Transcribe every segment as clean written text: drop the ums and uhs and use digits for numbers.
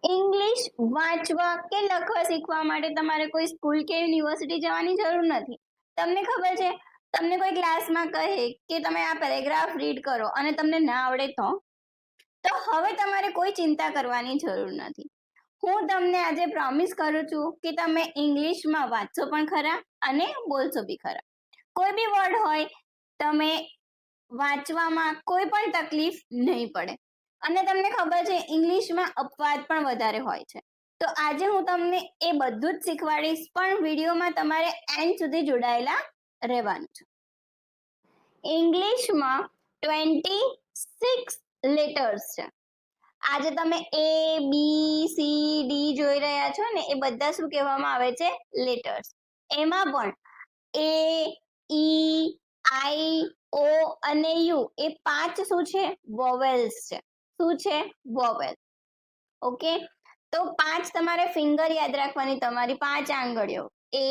English વાંચવા કે લખવા શીખવા માટે તમારે કોઈ સ્કૂલ કે યુનિવર્સિટી જવાની જરૂર નથી. તમને ખબર છે, તમને કોઈ ક્લાસમાં કહે કે તમે આ પેરેગ્રાફ રીડ કરો અને તમને ના આવડે તો હવે તમારે કોઈ ચિંતા કરવાની જરૂર નથી. હું તમને આજે પ્રોમિસ કરું છું કે તમે ઇંગ્લિશમાં વાંચશો પણ ખરા અને બોલશો બી ખરા. કોઈ બી વર્ડ હોય, તમે વાંચવામાં કોઈ પણ તકલીફ નહીં પડે. અને તમને ખબર છે ઇંગ્લિશમાં અપવાદ પણ વધારે હોય છે. તો આજે હું તમને એ બધું જ શીખવાડીશ, પણ વિડીયોમાં તમારે એન્ડ સુધી જોડાયેલા રહેવાનું છે. ઇંગ્લિશમાં 26 લેટર્સ છે. આજે તમે એ બી સી ડી જોઈ રહ્યા છો ને, એ બધા શું કહેવામાં આવે છે? લેટર્સ. એમાં પણ એ ઈ આઈ ઓ અને યુ એ 5 શું છે? વોવેલ્સ છે. શું છે? વોવેલ. ઓકે, તો 5 તમારે ફિંગર યાદ રાખવાની, તમારી 5 આંગળીઓ. એ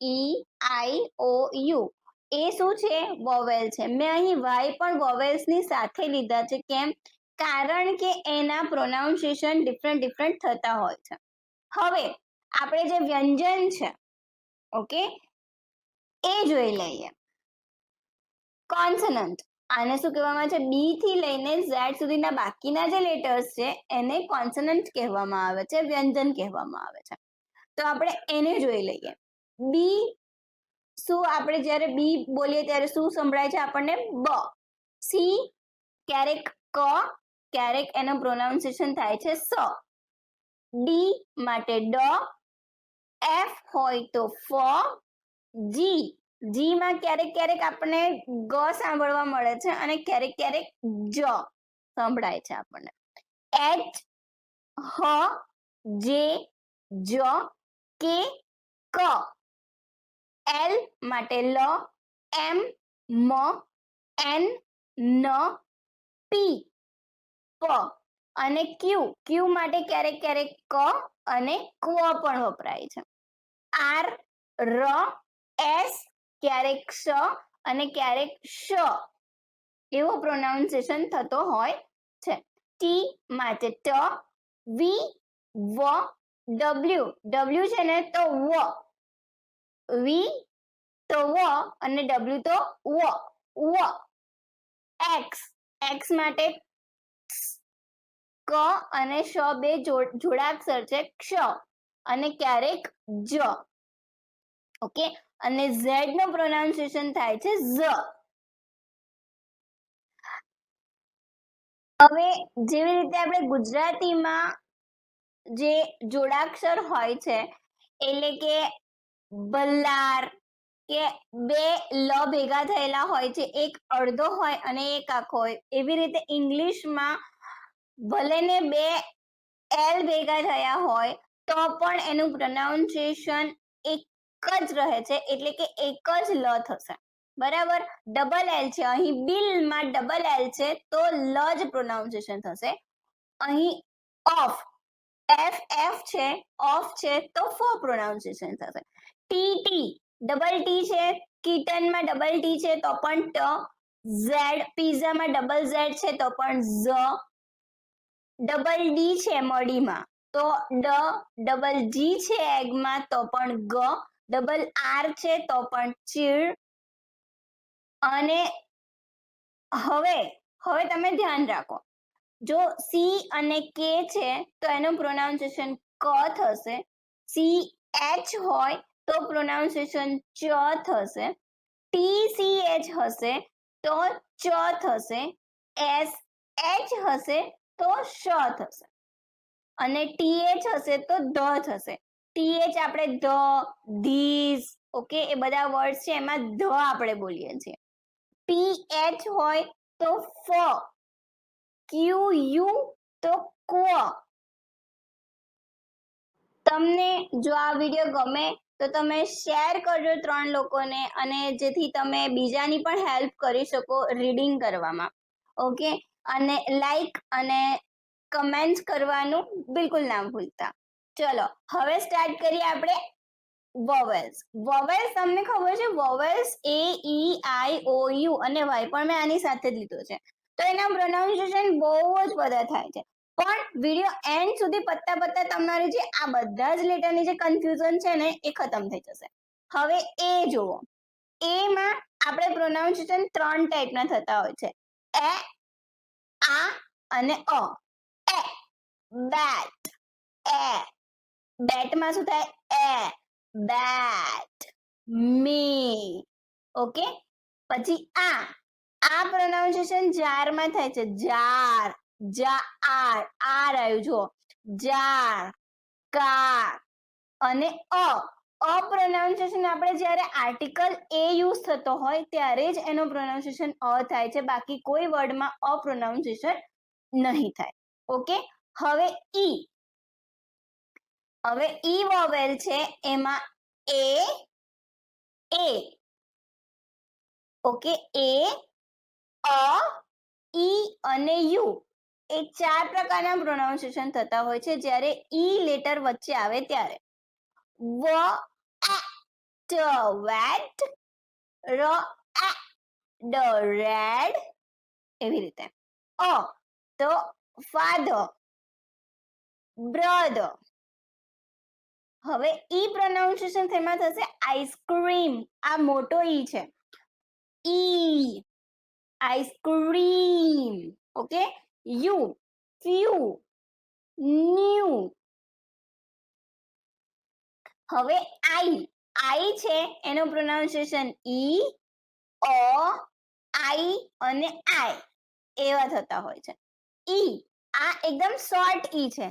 ઈ આઈ ઓ યુ એ શું છે? વોવેલ છે. મેં અહીં વાય પણ વોવેલ્સ ની સાથે લીધા છે. કેમ? કારણ કે એના પ્રોનાઉન્સિએશન ડિફરન્ટ થતા હોય છે. હવે આપણે જે વ્યંજન છે, ઓકે, એ જોઈ લઈએ. કોન્સનન્ટ, આને શું કહેવામાં આવે છે? બી થી લઈને ઝેડ સુધીના બાકીના જે લેટર્સ છે એને કોન્સનન્ટ કહેવામાં આવે છે, વ્યંજન કહેવામાં આવે છે. તો આપણે એને જોઈ લઈએ. બી શું, આપણે જ્યારે બી બોલીએ ત્યારે શું સંભળાય છે આપણને? બ. સી ક્યારેક ક, ક્યારેક એનું પ્રોનાઉન્સિએશન થાય છે સ. ડી માટે ડ, એફ હોય તો ફ. જી, જી માં ક્યારેક આપણને ગ સાંભળવા મળે છે અને ક્યારેક જ સંભળાય છે આપણને. એચ, હ, જે, જ, કે, ક. એલ માટે લ, એમ, મ, એન, ન, પી, પ. અને ક્યુ, ક્યુ માટે ક્યારેક ક અને ક્વ પણ વપરાય છે. આર, ર, એસ, ક્યારેક સ અને ક્યારેક શ એવો પ્રોનાઉન્સિએશન થતો હોય છે. ટી માટે ટ, વી, વ, ડબલ્યુ, ડબલ્યુ છે ને તો વ, વી તો વ અને ડબલ્યુ તો વ, વ. એક્સ, એક્સ માટે ક અને શ બે જોડાક્ષર છે, ક્ષ અને ક્યારેક જ. ઓકે, અને ઝેડ નો પ્રોનાઉન્સિએશન થાય છે ઝ. હવે જેવી રીતે આપણે ગુજરાતીમાં જે જોડાક્ષર હોય છે, એટલે કે બલ્લાર કે બે લ ભેગા થયેલા હોય છે, એક અડધો હોય અને એક આખો હોય, એવી રીતે ઇંગ્લિશમાં ભલે ને બે એલ ભેગા થયા હોય તો પણ એનું પ્રોનાઉન્સિએશન એક જ રહે છે, એટલે કે એક જ લ થશે. બરાબર. ડબલ એલ છે અહીં, બિલમાં ડબલ એલ છે તો લ જ પ્રોનાઉન્સિએશન થશે. અહીં ઓફ, એફ એફ છે, ઓફ છે તો ફ પ્રોનાઉન્સિએશન થશે. ટી ટી, ડબલ ટી છે, કિટનમાં ડબલ ટી છે તો પણ ટ. ઝેડ, પીઝામાં ડબલ ઝેડ છે તો પણ ઝ. ડબલ ડી છે મડીમાં તો ડ. ડબલ જી છે એગમાં તો પણ ગ. ડબલ આર છે તો પણ ચીડ. અને હવે તમે ધ્યાન રાખો, જો સી અને કે છે તો એનું પ્રોનાઉન્સિએશન ક થશે. સી એચ હોય તો પ્રોનાઉન્સિએશન ચ થશે. ટી સી એચ હશે તો ચ થશે. એસ એચ હશે તો શ થશે અને ટીએચ હશે તો ધ થશે. ટીએચ આપણે ધ, ધીસ, ઓકે, એ બધા વર્ડ છે એમાં ધ આપણે બોલીએ છીએ. પીએચ હોય તો ફ, ક્યુ યુ તો ક્વ. તમને જો આ વિડીયો ગમે તો તમે શેર કરજો 3 લોકોને, અને જેથી તમે બીજાની પણ હેલ્પ કરી શકો રીડિંગ કરવામાં. ઓકે, અને લાઈક અને કમેન્ટ કરવાનું બિલકુલ ના ભૂલતા. ચલો હવે સ્ટાર્ટ કરીએ આપણે વોવેલ્સ. વોવેલ્સ તમને ખબર છે, vowels A E I O you અને વાય પણ મેં આની સાથે જ લીધો છે. તો એના પ્રોનાઉન્સિએશન બહુ જ બધા થાય છે. પણ વિડીયો એન્ડ સુધી પત્તા તમારી જે આ બધા જ લેટરની જે કન્ફ્યુઝન છે ને એ ખતમ થઈ જશે. હવે એ જુઓ, એમાં આપણે પ્રોનાઉન્સિએશન 3 ટાઈપના થતા હોય છે, એ, આ અને અ. એ, બેટ, એ, બેટમાં શું થાય, એ, બેટ, મી, ઓકે. પછી આ પ્રોનાઉન્સિએશન જારમાં થાય છે, જાર, આર આવ્યું જુઓ, જાર, કાર. અને અ પ્રોનાઉન્સિએશન આપણે જ્યારે આર્ટિકલ એ યુઝ થતો હોય ત્યારે જ એનો પ્રોનાઉન્સિએશન અ થાય છે, બાકી કોઈ વર્ડમાં અ પ્રોનાઉન્સિએશન નહીં થાય, ઓકે. હવે ઈ વોવેલ છે, એમાં એ, ઓકે, એ, અ, ઈ અને યુ એ 4 પ્રકારના પ્રોનાઉન્સિએશન થતા હોય છે જ્યારે ઈ લેટર વચ્ચે આવે ત્યારે. વ, ટ, વેટ, ર, ડ, રેડ, એવી રીતે. તો ફાધર, બ્રધર. હવે ઈ પ્રોનાઉન્સિએશન શેમાં થશે, આઈસ્ક્રીમ, આ મોટો ઈ છે, E, ice cream, okay. U, few, new. હવે આઈ છે એનો પ્રોનાઉન્સિએશન ઈ, અ, આઈ અને આઈ એવા થતા હોય છે. ઈ, આ એકદમ શોર્ટ ઈ છે,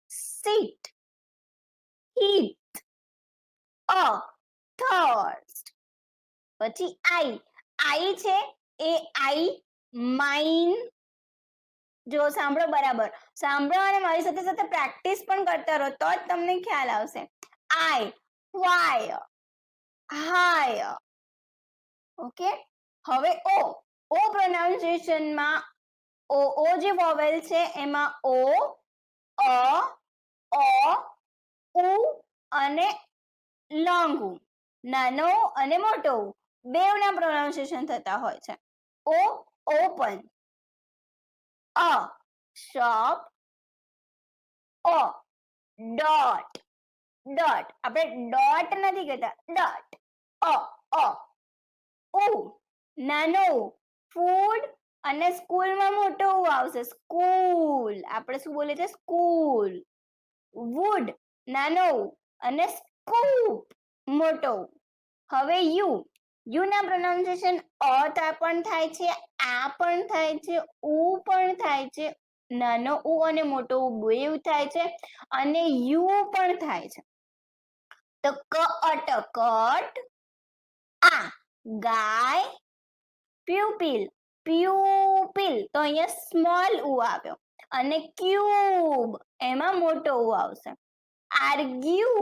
સીટ, હીટ, થર્સ્ટ. પછી આઈ છે એ આઈ, માઇન. જો સાંભળો બરાબર, સાંભળો અને મારી સાથે સાથે પ્રેક્ટિસ પણ કરતા રહો તો જ તમને ખ્યાલ આવશે. આઈ, ફાયર, હાયર, ઓકે. હવે ઓ પ્રોનાઉન્સિએશનમાં ઓ જે વોવેલ છે એમાં ઓ, અ, ઉ અને લોંગ ઉ, નાનો અને મોટો ઉ બેવના પ્રોનાઉન્સિએશન થતા હોય છે. ઓ, ઓપન, અ, શોપ, ડોટ, આપણે ડોટ નથી કહેતા, ડોટ, ઉ, નાનો ઉ, ફૂડ અને સ્કૂલમાં મોટો ઉ આવશે, સ્કૂલ. આપણે શું બોલે છે, સ્કૂલ. વુડ, નાનો ઉ અને સ્કૂપ, મોટો ઉ. હવે યુ ના પ્રોનાઉન્સિએશન પણ થાય છે, આ પણ થાય છે, ઉ પણ થાય છે, નાનો ઉ અને મોટો ઉ બેવ થાય છે, અને યુ પણ થાય છે. તો કટ, આ ગાય, પ્યુપિલ, તો અહીંયા સ્મોલ ઉ આવ્યો, અને ક્યુબ એમાં મોટો ઉ આવશે. આર્ગ્યુ,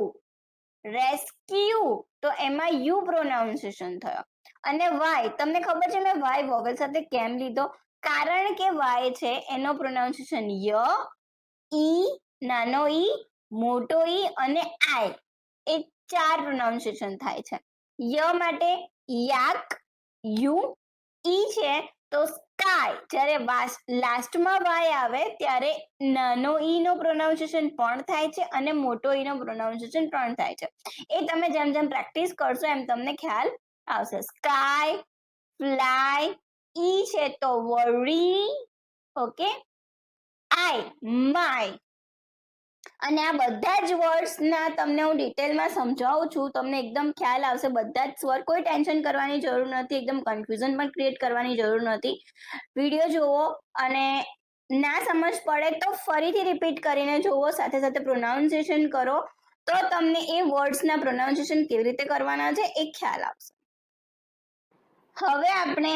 રેસ્ક્યુ, તો એમાં યુ પ્રોનાઉન્સિએશન થયો. અને વાય, તમને ખબર છે મેં વાય વોવેલ સાથે કેમ લીધો, કારણ કે વાય છે એનો પ્રોનાઉન્સિએશન ય, ઈ, નાનો ઈ, મોટો ઈ અને આઈ એ 4 પ્રોનાઉન્સિએશન થાય છે. ય માટે યાક, યુ. ઈ છે તો સ્કાય, જ્યારે લાસ્ટમાં વાય આવે ત્યારે નાનો ઈ નો પ્રોનાઉન્સિએશન પણ થાય છે અને મોટો ઈ નો પ્રોનાઉન્સિએશન પણ થાય છે. એ તમે જેમ જેમ પ્રેક્ટિસ કરશો એમ તમને ખ્યાલ આવશે. સ્કાય, ફ્લાય, ઈ છે તો વરી, ઓકે. I, my. અને આ બધા જ વર્ડ્સના તમને હું ડિટેલમાં સમજાવું છું, તમને એકદમ ખ્યાલ આવશે બધા જ સ્વર, કોઈ ટેન્શન કરવાની જરૂર નથી, એકદમ કન્ફ્યુઝન પણ ક્રિએટ કરવાની જરૂર નથી. વિડીયો જુઓ અને ના સમજ પડે તો ફરીથી રિપીટ કરીને જુઓ, સાથે સાથે પ્રોનાઉન્સિએશન કરો તો તમને એ વર્ડ્સના પ્રોનાઉન્સિએશન કેવી રીતે કરવાના છે એ ખ્યાલ આવશે. હવે આપણે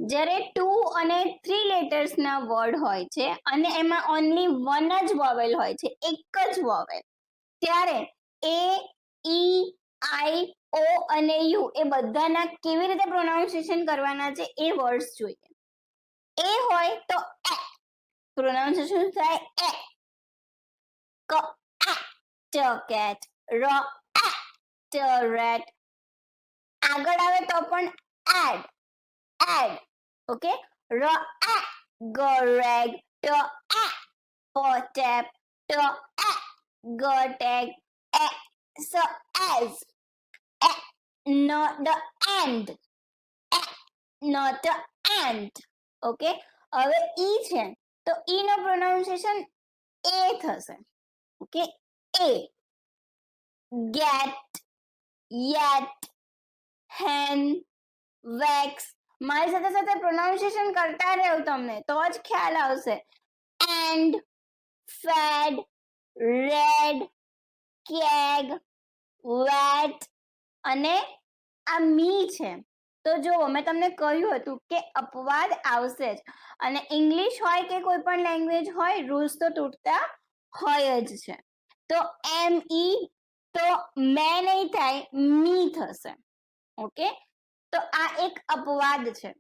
જ્યારે 2 અને 3 લેટર્સના વર્ડ હોય છે અને એમાં ઓન્લી વન જ વોવેલ હોય છે, એક જ વોવેલ, ત્યારે એ, ઈ, આઈ, ઓ અને યુ એ બધાના કેવી રીતે પ્રોનાઉન્સિએશન કરવાના છે એ વર્ડ્સ જોઈએ. એ હોય તો એ પ્રોનાઉન્સિએશન થાય એ. ક, ટ, કેટ, ર, ટ, રેટ. આગળ આવે તો પણ એડ, ઓકે. ર, ગ, રેગ, ટ, tap, t tag, as, not the and, not the and. Okay, હવે ઈ છે તો ઈ નો પ્રોનાઉન્સિએશન એ થશે. ઓકે, એ, get, yet, hen, wax. મારી સાથે સાથે પ્રોનાઉન્સિએશન કરતા રહેવું તમને તો જ ખ્યાલ આવશે. and, fed, red, keg, wet અને આ મી છે. તો જો મેં તમને કહ્યું હતું કે અપવાદ આવશે જ, અને ઇંગ્લિશ હોય કે કોઈ પણ લેંગ્વેજ હોય, રૂલ્સ તો તૂટતા હોય જ છે. તો એમ ઈ તો મેં નહીં થાય, મી થશે. ઓકે, તો આ એક અપવાદ છે.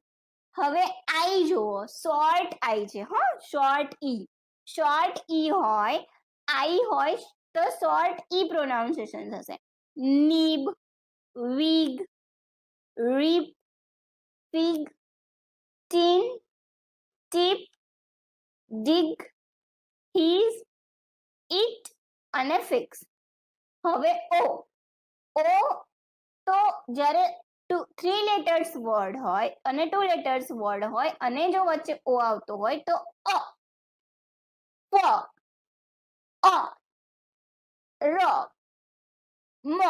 હવે આઈ જુઓ, શોર્ટ આઈ છે. શોર્ટ ઈ હોય, આઈ હોય તો શોર્ટ ઈ પ્રોનાઉન્સિએશન થશે. Nib, wig, rip, fig, tin, tip, dig, his, it અને ફિક્સ. હવે ઓ તો જ્યારે 3 લેટર્સ વર્ડ હોય અને 2 લેટર્સ વર્ડ હોય અને જો વચ્ચે ઓ આવતો હોય તો અ, પ, અ, ર, મ,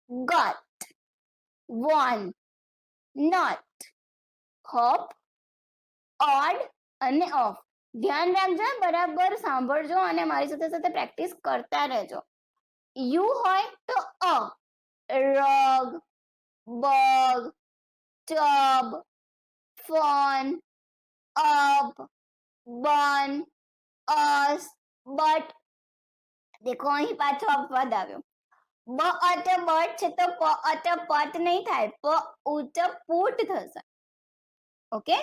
ગટ, વન, નટ, હોપ, ઓડ અને ઓફ. ધ્યાન રાખજો, બરાબર સાંભળજો અને મારી સાથે સાથે પ્રેક્ટિસ કરતા રહેજો. યુ હોય તો અ, રગ, બગ, ટબ, ફોન, અપ, બન, અસ, બટ. દેખો અહીં પાછો અપવાદ આવ્યો. બ અટ બટ છે તો પ અટ પટ નહીં થાય, પ ઉટ પૂટ થશે. ઓકે,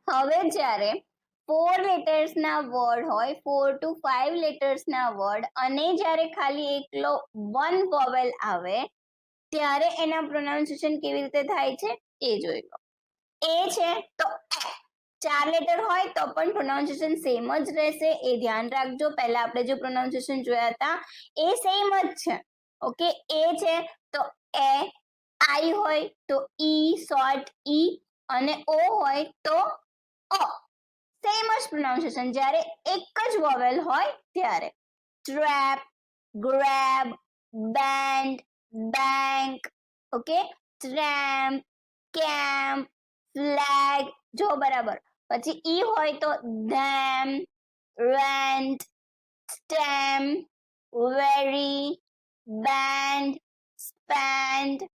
હવે જ્યારે 4 લેટર્સ ના વર્ડ હોય, 4 to 5 લેટર્સ ના વર્ડ અને જ્યારે ખાલી એકલો 1 વોવેલ આવે ત્યારે એના પ્રોનાઉન્સિએશન કેવી રીતે થાય છે એ જોઈ લો. એ છે તો 4 લેટર હોય તો પણ પ્રોનાઉન્સિએશન સેમ જ રહેશે, એ ધ્યાન રાખજો. પહેલા આપણે જે પ્રોનાઉન્સિએશન જોયા હતા એ સેમ જ છે. ઓકે, એ છે તો એ, આઈ હોય તો ઈ, શોર્ટ ઈ, અને ઓ હોય તો અ. સેમ જ પ્રોનાઉન્સિએશન જ્યારે એક જ વોવેલ હોય ત્યારે. Trap, grab, band, bank. Okay, tramp, camp, flag. જો બરાબર. પછી ઈ હોય તો them, rent, stem, very, bend, spend,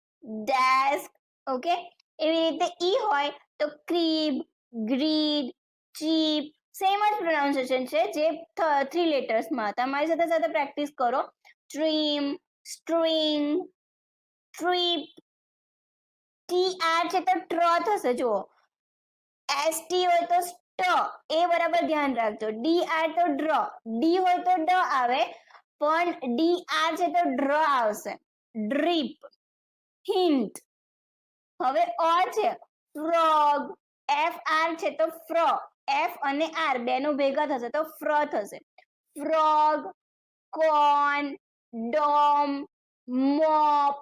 desk. Okay, એવી રીતે ઈ હોય તો ક્રીબ, ગ્રીડ, ચીપ. સેમ જ પ્રોનાઉન્સિએશન છે જે 3 લેટર્સમાં હતા. મારી સાથે સાથે પ્રેક્ટિસ કરો. Trim, string, trip. T R છે તો ટ્ર થશે. જુઓ, એસ ટી હોય તો સ્ટ, એ બરાબર ધ્યાન રાખજો. ડી આર તો ડ્ર, ડી હોય તો ડ આવે પણ ડી આર છે તો ડ્ર આવશે. Drip, hint. હવે ઓ છે, ફ્રોગ, એફ આર છે તો ફ્ર, એફ અને આર બેનું ભેગા થશે તો ફ્ર થશે. ફ્રોગ, કોન, ડોમ, મોપ,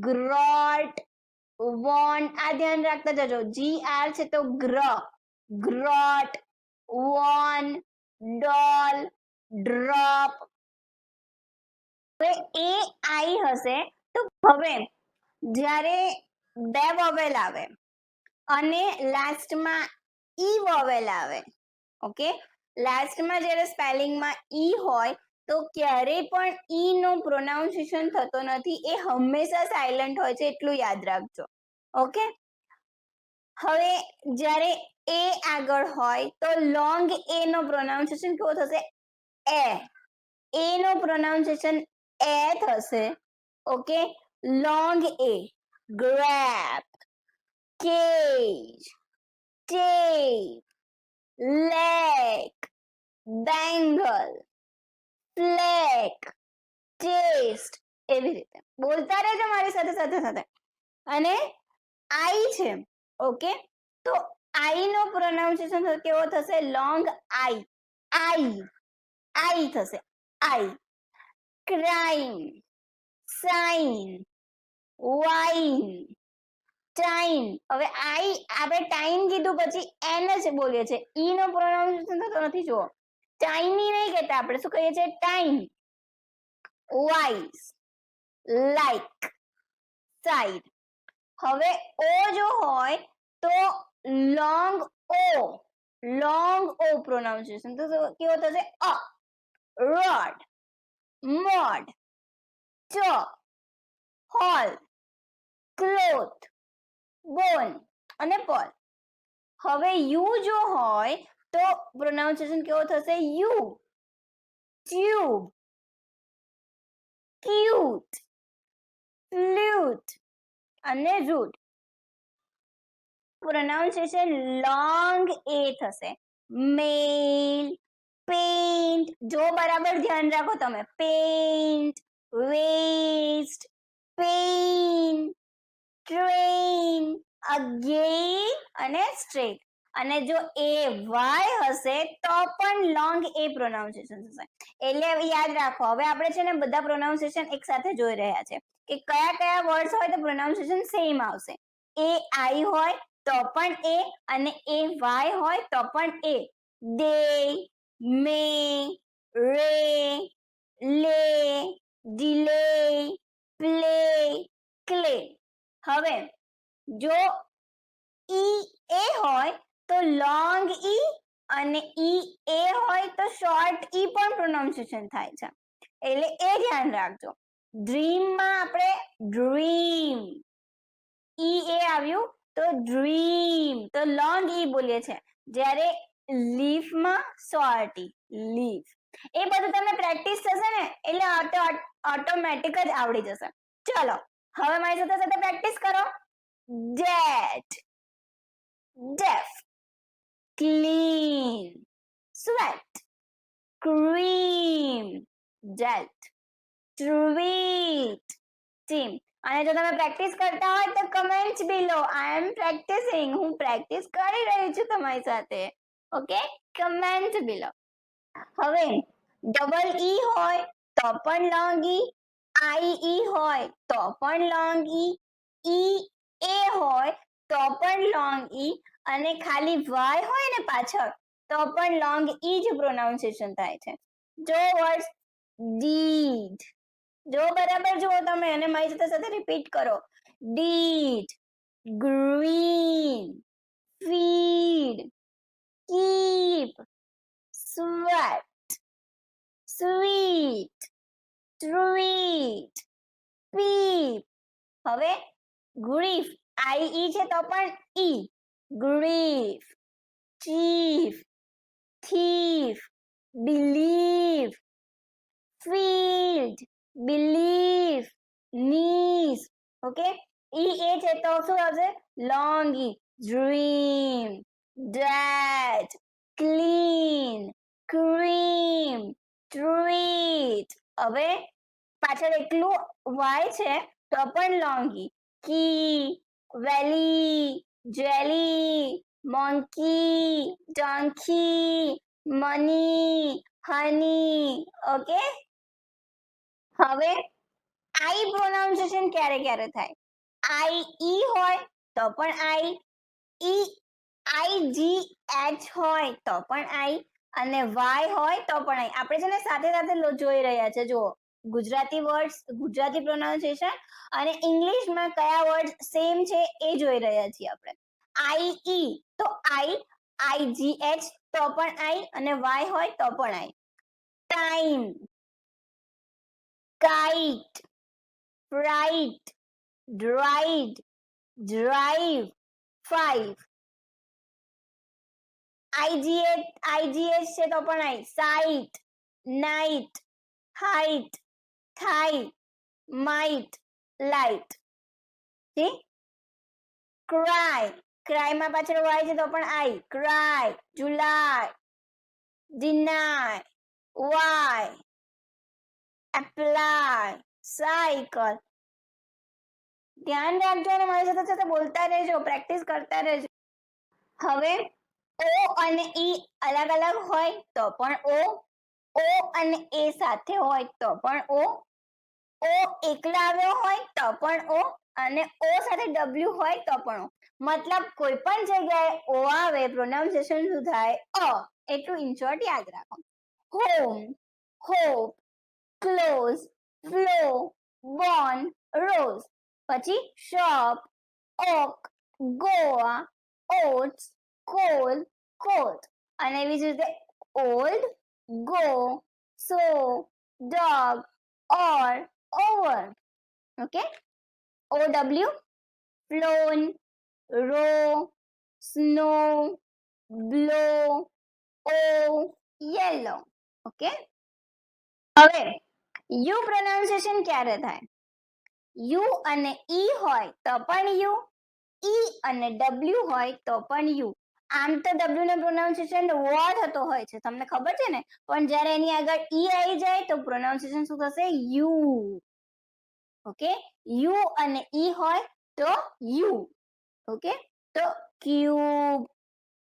ગ્રોટ, વોન. આ ધ્યાન રાખતા જજો. જી આર છે તો ગ્ર, ગ્રોટ, વોન, ડોલ, ડ્રોપ. હવે એ આઈ હશે તો હવે જ્યારે 2 વોવેલ આવે અને લાસ્ટમાં ઈ વોવેલ આવે. ઓકે, લાસ્ટમાં જ્યારે સ્પેલિંગમાં ઈ હોય તો ક્યારેય પણ ઈ નો પ્રોનાઉન્સિએશન થતો નથી, એ હંમેશા સાયલન્ટ હોય છે, એટલું યાદ રાખજો. ઓકે, હવે જ્યારે એ આગળ હોય તો લોંગ એ નો પ્રોનાઉન્સિએશન કેવો થશે? એ નો પ્રોનાઉન્સિએશન એ થશે. Okay, long A. Grape, cage, tape, lake, bangle, flake, taste. એવી રીતે બોલતા રહેજો મારી સાથે સાથે સાથે. અને આઈ છે. ઓકે, તો આઈ નો પ્રોનાઉન્સિએશન કેવો થશે? Long I. આઈ થશે. I. Crime, sign, wine, time. હવે આઈ આપણે ટાઈમ કીધું પછી એન જ બોલીએ છીએ. ઈ નો પ્રોનાઉન્સિએશન થતો નથી. જુઓ, ટાઈમી નહીં કહેતા, આપણે શું કહીએ છીએ? ટાઈમ. Wise, like, side. હવે ઓ જો હોય તો લોંગ ઓ પ્રોનાઉન્સિએશન તો કેવો થશે? અ. રોડ, મોડ, ચોક, હોલ, ક્લોથ, બોન અને પોલ. હવે યુ જો હોય તો પ્રોનાઉન્સિએશન કેવો થશે? યુ. ટ્યુબ, ક્યુટ, ફ્લ્યુટ અને રૂટ. પ્રોનાઉન્સિએશન લોંગ એ થશે. Mail, pant. જો બરાબર ધ્યાન રાખો તમે. Pant, west, pen, train, again અને સ્ટ્રેટ. અને જો એ વાય હશે તો પણ લોંગ એ પ્રોનાઉન્સિએશન થશે. એટલે યાદ રાખો. હવે આપણે છે ને બધા પ્રોનાઉન્સિએશન એક સાથે જોઈ રહ્યા છે કે કયા કયા વર્ડ્સ હોય તો પ્રોનાઉન્સિએશન સેમ આવશે. એ આઈ હોય તો પણ એ અને એ વાય હોય તો પણ એ. દે, મે, રે, લે, ડિલે, પ્લે, ક્લે. હવે જો ઈ એ હોય તો લોંગ ઈ અને ઈ એ હોય તો શોર્ટ ઈ પણ પ્રોનાઉન્સિએશન થાય છે. એટલે એ ધ્યાન રાખજો. ડ્રીમ માં આપણે ડ્રીમ, ઈ એ આવ્યું તો ડ્રીમ તો લોંગ ઈ બોલીએ છે. જ્યારે લીફ માં શોર્ટ ઈ, લીફ. એ બધું તમે પ્રેક્ટિસ થશે ને એટલે ઓટોમેટિક જ આવડી જશે. ચલો હવે મારી સાથે સાથે પ્રેક્ટિસ કરો. Date, deaf, clean, sweat, cream, dealt, tweet, team. અને જો તમે પ્રેક્ટિસ કરતા હોય તો કમેન્ટ બિલો. આઈ એમ પ્રેક્ટિસિંગ. હું પ્રેક્ટિસ કરી રહી છું તમારી સાથે. ઓકે, કમેન્ટ બિલો. હવે ડબલ ઈ હોય તો પણ લોંગ ઈ, આઈ ઈ હોય તો પણ લોંગ ઈ એ હોય તો પણ લોંગ ઈ અને ખાલી વાય હોય ને પાછળ તો પણ લોંગ ઈ જ પ્રોનાઉન્સિએશન થાય છે. જો વર્ડ ડીડ. જો બરાબર જુઓ તમે અને મારી સાથે સાથે રિપીટ કરો. Deed, green, feed, keep, sweat, sweet, treat, peep. હવે ગ્રીફ, આઈ ઈ છે તો પણ E. Grief, chief, thief, believe, field, belief, niece. Okay, E A છે તો શું આવશે? Long E. Dream, date, clean, cream, treat. હવે પાછળ એકલું વાય છે તો પણ long E. Key, valley, jelly, monkey, donkey, money, honey. Okay, હવે આઈ પ્રોનાઉન્સિએશન ક્યારે ક્યારે થાય? આઈ ઈ હોય તો પણ આઈ, ઈ આઈ જી એચ હોય તો પણ આઈ અને વાય હોય તો પણ આઈ. આપણે છે ને સાથે સાથે જોઈ રહ્યા છે. જુઓ, ગુજરાતી વર્ડ્સ, ગુજરાતી પ્રોનાઉન્સિએશન અને ઇંગ્લિશમાં કયા વર્ડ સેમ છે એ જોઈ રહ્યા છીએ આપણે. આઈ ઈ તો આઈ, આઈ જી એચ તો પણ આઈ અને વાય હોય તો પણ I. Time, kite, fright, dried, drive, 5. IGH છે તો પણ આઈ. sight, night, height, thigh, might, light. ઠીક. cry માં પાછળ વાય છે તો પણ આઈ. cry, July, deny, why, apply, cycle. ધ્યાન રાખજો અને મારી સાથે સાથે બોલતા રહેજો, પ્રેક્ટિસ કરતા રહેજો. હવે ઓ અને ઈ અલગ અલગ હોય તો પણ ઓ અને એ સાથે હોય તો પણ ઓ એકલા આવ્યો હોય તો પણ ઓ અને ઓ સાથે ડબલ્યુ હોય તો પણ ઓ. મતલબ કોઈ પણ જગ્યાએ ઓ આવે પ્રોનાઉન્સિએશન શું થાય એટલું ઇન શોર્ટ યાદ રાખો. Home, hope, close, flow, born, rose. પછી shop, oak, Goa, oats, coal, coat. અને એવી જ રીતે old, go, so, dog, or, over. Okay? OW, flown, row, snow, blow, o, yellow. Okay? હવે યુ પ્રોનાઉન્સિએશન ક્યારે થાય? યુ અને ઈ હોય તો પણ યુ, ઈ અને ડબલ્યુ હોય તો પણ યુ. આમ તો ડબલ્યુ નો પ્રોનાઉન્સિએશન વ થતો હોય છે, તમને ખબર છે ને, પણ જ્યારે એની આગળ ઈ આવી જાય તો પ્રોનાઉન્સિએશન શું થશે? યુ. ઓકે, યુ અને ઈ હોય તો યુ. ઓકે, તો ક્યુબ,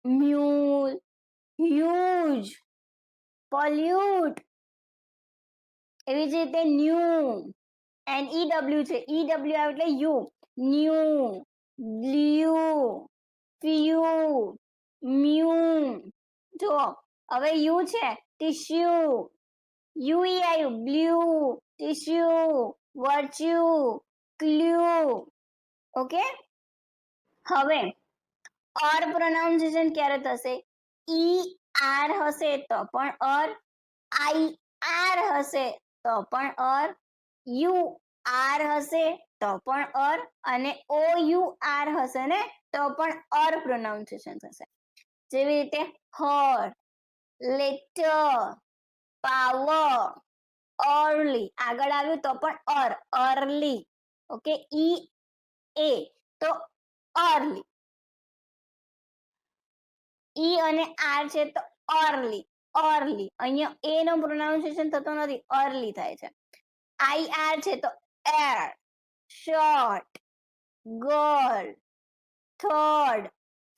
મ્યુલ, હ્યુજ, પોલ્યુટ. એવી જ રીતે ન્યૂ, NEW છે, EW આવે એટલે you. New, blue, few, mu. જો હવે યુ છે, ટિશ્યુ, યુઈ આવ્યું, blue, tissue, virtue, clue. Okay, હવે ઓર પ્રોનાઉન્સિએશન ક્યારે થશે? ઈ આર હશે તો પણ ઓર, આઈ આર હશે તો પણ ઓર, યુ આર હશે તો પણ ઓર, અને ઓ યુ આર હશે ને તો પણ ઓર પ્રોનાઉન્સિએશન થશે. જેવી રીતે હર, લેટર, પાવર, અર્લી. આગળ આવ્યું તો પણ ઓર, અર્લી. ઓકે, ઈ એ તો અર્લી, ઈ અને આર છે તો અર્લી, અર્લી. અહીંયા એ નો પ્રોનાઉન્સિએશન થતો નથી, અર્લી થાય છે. આઈ આર છે તો એર, શોર્ટ, ગર્લ, થર્ડ.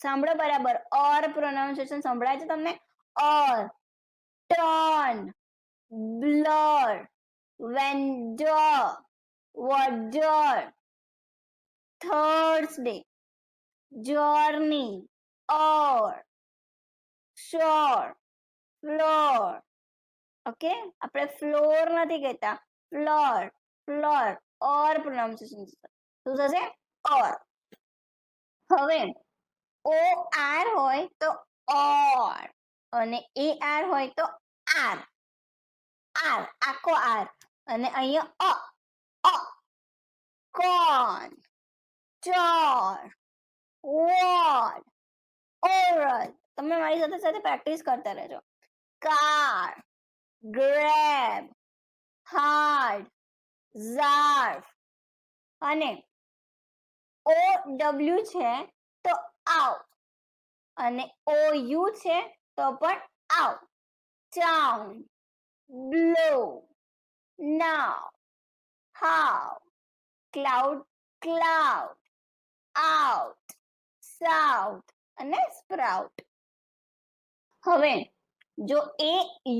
સાંભળો બરાબર, ઓર પ્રોનાઉન્સિએશન સંભળાય છે તમને? Or, turn, blur, vendor, warder, Thursday, journey, or, shore, floor. Okay, આપણે ફ્લોર નથી કહેતા, ફ્લોર, ફ્લોર. ઓર પ્રોનાઉન્સિએશન શું થશે? ઓર. હવે ઓ આર હોય તો ઓર, અને એ આર હોય તો આર. આર, આખો આર. અને અહીંયા અ, કોન, ચોર, વોટ, ઓરલ. તમે મારી સાથે સાથે પ્રેક્ટિસ કરતા રહેજો. Car, grab, hard, zarf. અને ઓ ડબલ્યુ છે તો આવ, અને ઓ યુ છે તો પણ આવ. ટાઉન, બ્લો, નાવ, હાવ, ક્લાઉડ, ક્લાઉડ, આઉટ, સાઉથ અને સ્પ્રાઉટ. હવે જો એ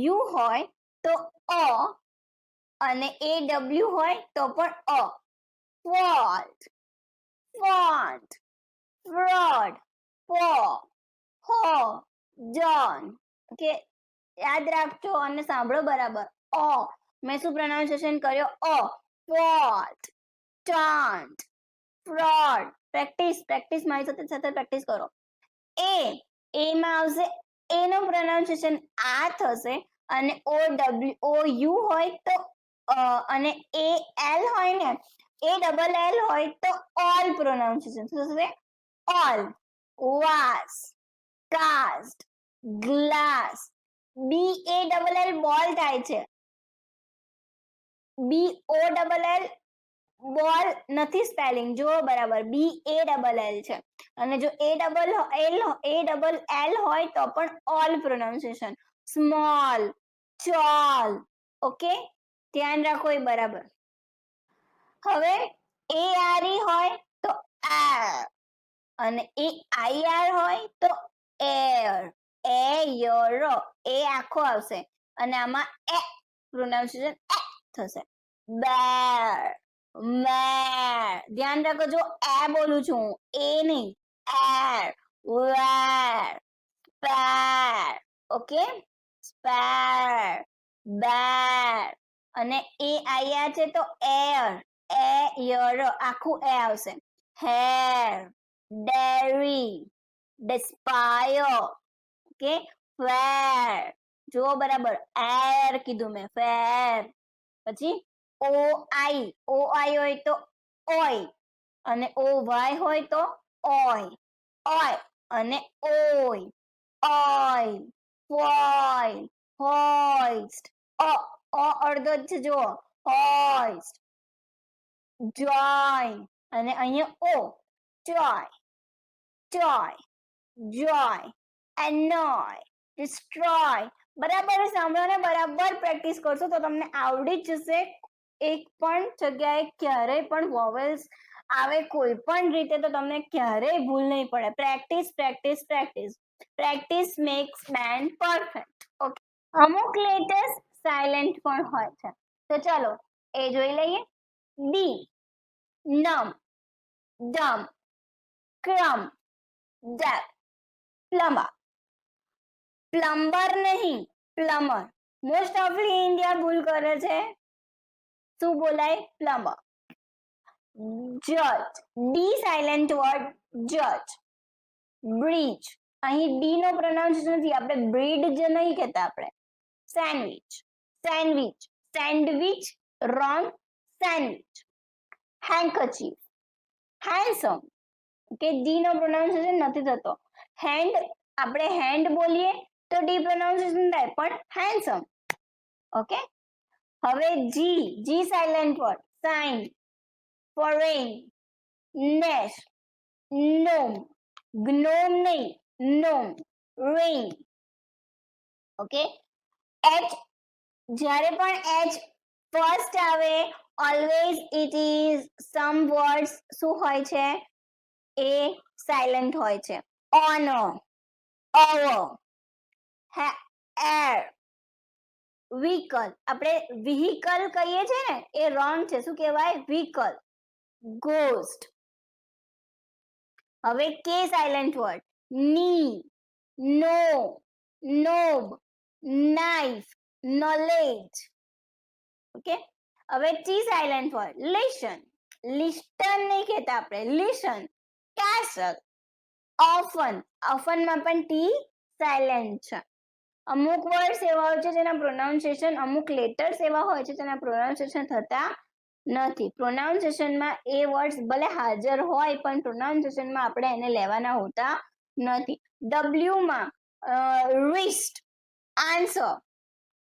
યુ હોય તો અ, અને એ ડબલ્યુ હોય તો પણ અ. ફોલ્ટ, ફોન્ટ, ફ્રોડ, ફો, હો, ડન. ઓકે, યાદ રાખજો અને સાંભળો બરાબર. મેં શું પ્રોનાઉન્સિએશન કર્યો? Fault, taunt, fraud. Practice practice, મારી સાથે સાથે પ્રેક્ટિસ કરો. એમાં આવશે, એ નો પ્રોનાઉન્સિએશન આ થશે, અને ઓ યુ હોય તો અને એ એલ હોય ને, એ ડબલ એલ હોય તો ઓલ પ્રોનાઉન્સિએશન શું થશે? ઓલ. વાસ, કાસ્ટ, ગ્લાસ. બી એ ડબલ એલ બોલ થાય છે, બી ઓ ડબલ એલ બોલ નથી સ્પેલિંગ, જો બરાબર, બી એ ડબલ એલ છે. અને જો એ ડબલ એલ હોય તો પણ all pronunciation. Small, Chola. Okay, ધ્યાન રાખો એ બરાબર. હવે એ આર ઈ હોય તો આ, અને એ આઈઆર હોય તો એર, એયર, એ આખો આવશે અને આમાં એ પ્રોનાઉન્સિએશન એ થશે. બેર, મેર, ધ્યાન રાખજો એ બોલું છું એ નહીં, એર, વેર, સ્પેર, ઓકે, સ્પેર, બેર, અને એ આયા છે તો એર, એયર, આખું એ આવશે. હેર, ડેરી, ડેસ્પાયર, ઓકે, ફેર, જો બરાબર એર કીધું મેં, ફેર. પછી ઓ આઈ હોય તો ઓય, અને ઓ વાય હોય તો ઓય, ઓય અને ઓય, ઓય, ફોય, હોઇસ્ટ, ઓ અડધો જ છે જુઓ, હોઇસ્ટ, જોય, અને અહીંયા ઓ, જોય, joy, joy, annoy, destroy. બરાબર સાંભળો ને બરાબર પ્રેક્ટિસ કરશો તો તમને આવડી જ જશે. એક પણ જગ્યાએ ક્યારેય પણ વોવેલ્સ આવે કોઈ પણ રીતે તો તમને ક્યારેય ભૂલ નહીં પડે. Practice practice practice, practice max main perfect. Okay, અમુક લેટર્સ સાયલેન્ટ પણ હોય છે તો ચાલો એ જોઈ લઈએ. ડી, નમ, ડમ, ક્રમ, ડેપ, પ્લમ્બર, પ્લમ્બર નહીં પ્લમ્બર. મોસ્ટ ઓફલી ઇન્ડિયા ભૂલ કરે છે, શું બોલાય? પ્લમ્બર. જજ, ડી સાયલેન્ટ વર્ડ, જજ. બ્રિજ, અહીં ડી નો પ્રોનાઉન્સિએશન નથી, આપણે બ્રીડ જ નહીં કહેતા આપણે. Sandwich, sandwich, sandwich wrong, sandwich. હેન્કચીફ, handsome, કે ડી નો પ્રોનાઉન્સિએશન નથી થતો. હેન્ડ આપણે હેન્ડ બોલીએ તો ડી પ્રોનાઉન્સિએશન થાય પણ હેન્ડસમ. ઓકે, હવે જી સાયલેન્ટ વર્ડ, સાઇન, ફોરેન, નેશ, નોમ, ગ્નોમ નહીં નોમ, રેઇન. ઓકે, એચ, જ્યારે પણ એચ ફર્સ્ટ આવે always it is sum words શું હોય છે? એ સાયલેન્ટ હોય છે. ઓનર, ઓવર, એર, વ્હીકલ, આપણે વ્હીકલ કહીએ છીએ ને એ રોંગ છે, શું કહેવાય? વ્હીકલ. ગોસ્ટ. હવે કે સાયલેન્ટ વર્ડ, ની, નો, નોબ, નાઇફ, નોલેજ. ઓકે, હવે ટી સાયલેન્ટ વર્ડ, લિસન, લિસ્ટન નહીં કહેતા આપણે, લિસન. કેસલ, ઓફન, ઓફનમાં પણ ટી સાયલેન્ટ છે. અમુક વર્ડ્સ એવા હોય છે જેના પ્રોનાઉન્સિએશન, અમુક લેટર્સ એવા હોય છે જેના પ્રોનાઉન્સિએશન થતા નથી. પ્રોનાઉન્સિએશનમાં એ વર્ડ્સ ભલે હાજર હોય પણ પ્રોનાઉન્સિએશનમાં આપણે એને લેવાના હોતા નથી. ડબલ્યુ માં wrist, answer,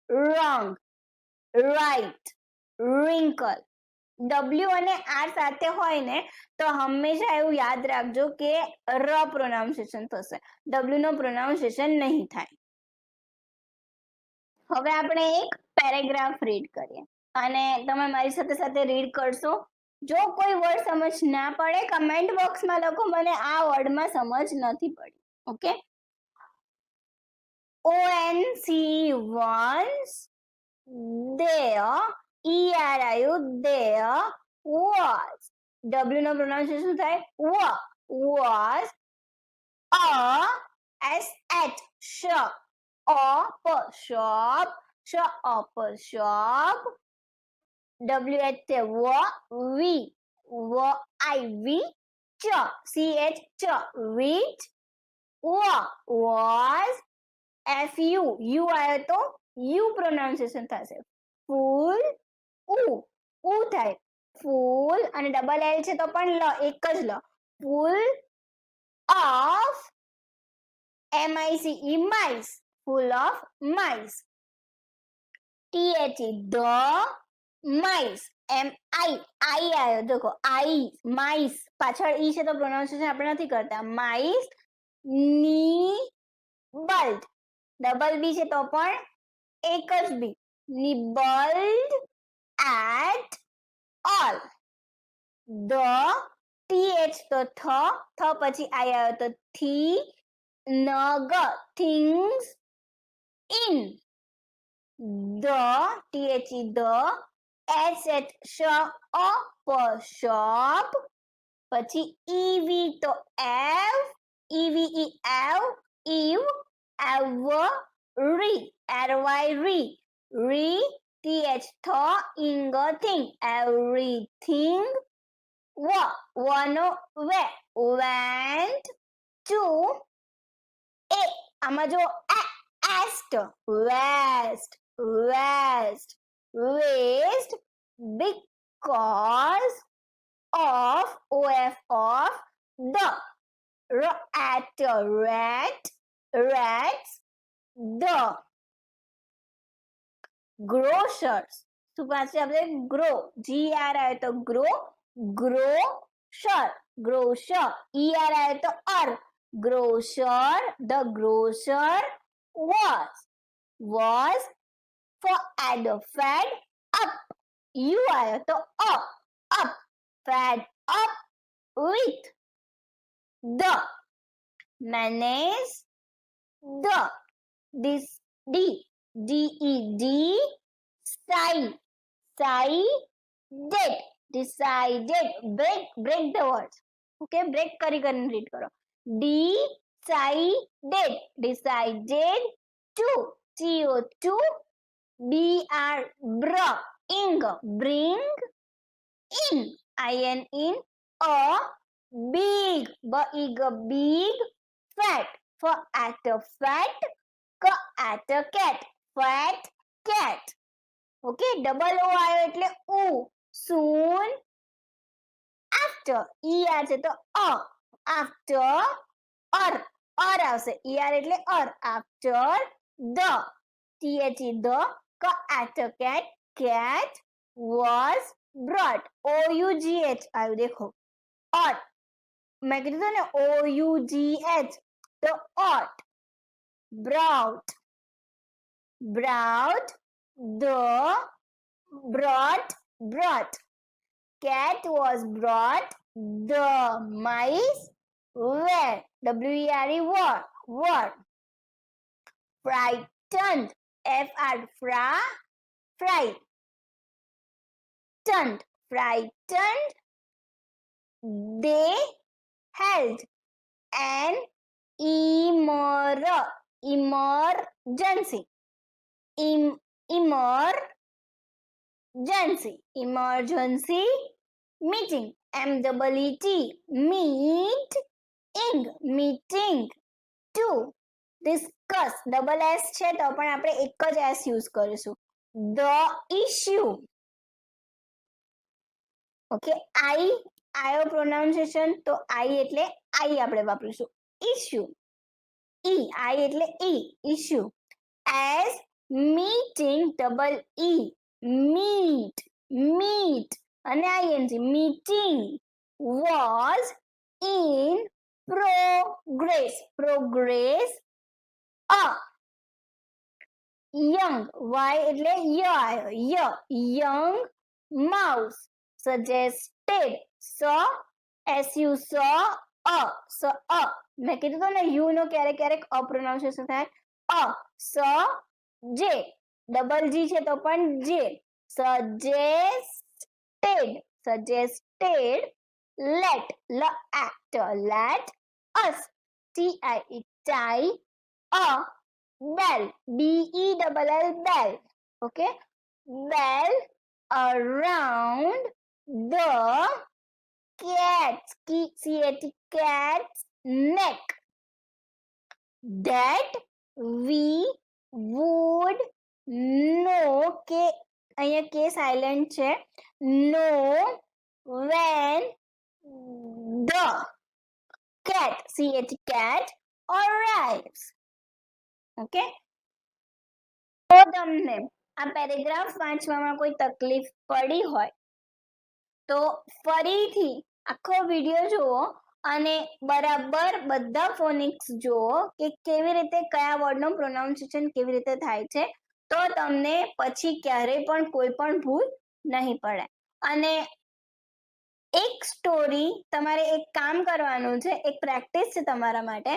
wrong, right, Rinkal. W અને આર સાથે હોય ને તો હંમેશા એવું યાદ રાખજો કે ર પ્રોનાઉન્સિએશન થશે, ડબલ્યુ નો પ્રોનાઉન્સિએશન નહીં થાય. હવે આપણે એક પેરેગ્રાફ રીડ કરીએ અને તમે મારી સાથે સાથે રીડ કરશો. જો કોઈ વર્ડ સમજ ના પડે કમેન્ટ બોક્સમાં લખો મને આ વર્ડમાં સમજ નથી પડી. Okay, ONC once there, ERIU there was, W નો પ્રોનાઉન્સિએશન થાય was, SH shop, shop, shop, WH CH wheat, was, FU આવ્યો તો U પ્રોનાઉન્સિએશન થશે. ફૂલ, ઉ થાય, ફૂલ, અને ડબલ એલ છે તો પણ લ, એક જ લ. Full of, MICE mice, full of mice. THE the mice, MI આવ્યો, દેખો આઈ, mice પાછળ ઈ છે તો પ્રોનાઉન્સિએશન આપણે નથી કરતા. mice, nibbled, ડબલ બી છે તો પણ એક જ બી, nibbled at all. The TH તો થ પછી આઈ આવ્યો તો થી ન ગ things in the THE the sh પ shop પછી EV તો ev EVE ev eve every ry re TH th ing thing everything વનો વે went to એ આમાં જો east west west waste because of of the at rat rats the grocers શું પાસે આપણે grow GR આવે તો grow grocer grocer ER આવે તો grocer the grocer was for add fed up U આવ્યો તો up fed up with the manage the this DED decided break the words okay break કરીને read કરો decided to CO2 bring in in a big big fat for at a fat at a cat fat cat okay double o આવ્યો એટલે u soon after er છે તો after or આવશે er એટલે after the the at a cat was brought OUGH આવ્યું देखो और मैं કીધું ને OUGH તો brought brought cat was brought the mice were were frightened frightened they held an emergency meeting meeting to discuss double s છે તો પણ આપણે એક જ s યુઝ કરીશું the issue ઓકે આયો પ્રોનાઉન્સિએશન તો I એટલે I આપણે વાપરીશું issue I એટલે issue as meeting double meet અને ing meeting was in progress young y એટલે young mouse suggested મેં કીધું તો ને યુ નો ક્યારેક અપ્રોનાઉન્સિએશન થાય જે ડબલ જી છે તો પણ જે suggested let us tie a bell bell okay bell around the cat's neck that we would know કે અહીંયા કે સાયલેન્ટ છે know when the cat arrives okay તો તમને આ પેરેગ્રાફ વાંચવામાં કોઈ તકલીફ પડી હોય તો ફરીથી આખો વિડિયો જુઓ અને બરાબર બધા ફોનિક્સ જુઓ કે કેવી રીતે કયા વર્ડનો પ્રોનાઉન્સિએશન કેવી રીતે થાય છે તો તમને પછી ક્યારેય પણ કોઈ પણ ભૂલ નહીં પડે અને એક સ્ટોરી તમારે એક કામ કરવાનું છે, એક પ્રેક્ટિસ છે તમારા માટે.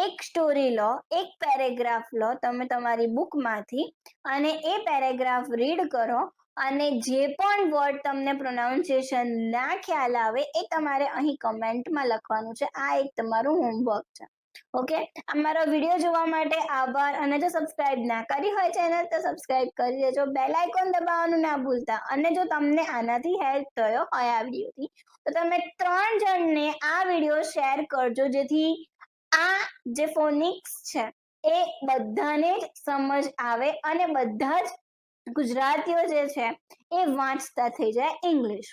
એક સ્ટોરી લો, એક પેરેગ્રાફ લો તમે તમારી બુકમાંથી અને એ પેરેગ્રાફ રીડ કરો અને જે પણ વર્ડ તમને પ્રોનાઉન્સિએશન ના ખ્યાલ આવે એ તમારે અહીં કમેન્ટમાં લખવાનું છે. આ એક તમારું હોમવર્ક છે. ઓકે, અમારો વિડીયો જોવા માટે આભાર. અને જો સબસ્ક્રાઇબ ના કરી હોય ચેનલ તો સબસ્ક્રાઇબ કરી દેજો, બેલ આઇકોન દબાવવાનું ના ભૂલતા. અને જો તમને આનાથી હેલ્પ થયો હોય આ વિડીયોથી તો તમે 3 જણને આ વિડીયો શેર કરજો, જેથી આ જે ફોનિક્સ છે એ બધાને જ સમજ આવે અને બધા જ ગુજરાતીઓ જે છે એ વાંચતા થઈ જાય ઇંગ્લિશ.